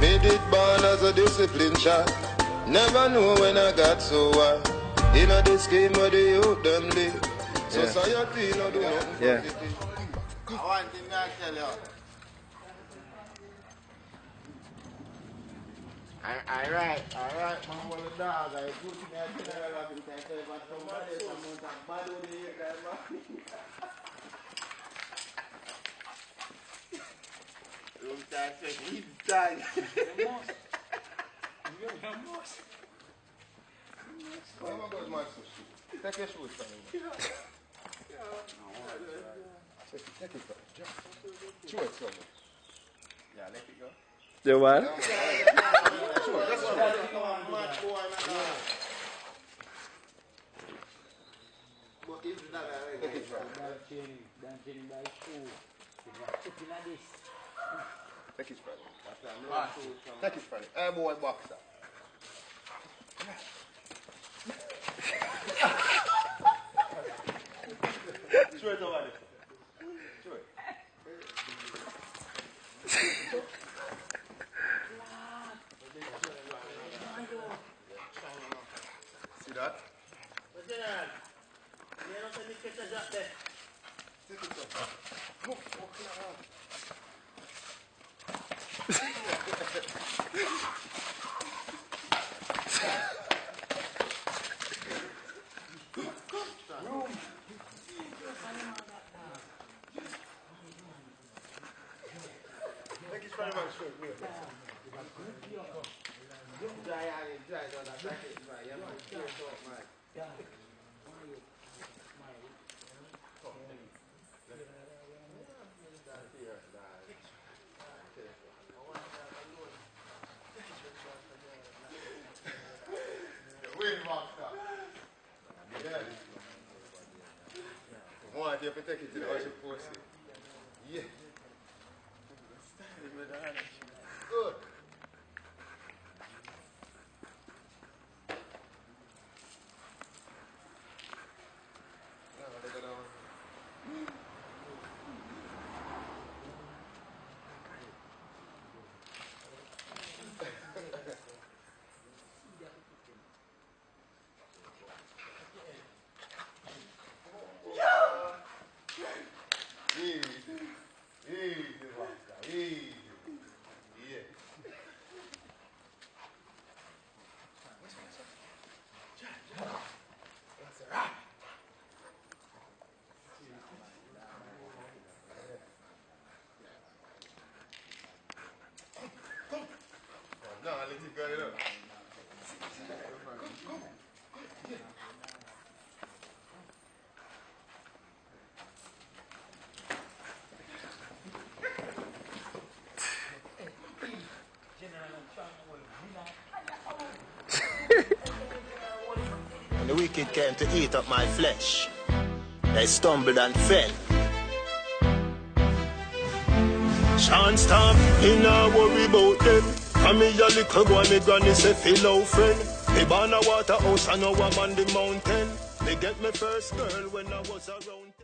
Made it born as a discipline shot. Never know when I got so wild. In a this game where the youth them live. Society no do nothing for the thing. I want thing I tell you. Alright, man, one of the dogs, I put in that general of him, I tell you, but somebody is a month of bad with the year, guys, man. Long time, he's dying. Where goes my shoes? Take your shoes from me. Take it from me. Chew it from me. Yeah, let it go. The what? Take it from me. Take it from me. Hey boy, boxer. Show it over there. Show it. See that? What's that? You don't say the catch up there. Take it up. You have to take it to the ocean pussy. Yeah. Good. No, I let you cut it up. And the wicked came to eat up my flesh. They stumbled and fell. Shan't stop, he not worry about them. And me a little boy, me granny say, fellow friend. Me born a water house and now I'm on the mountain. Me get my first girl when I was around.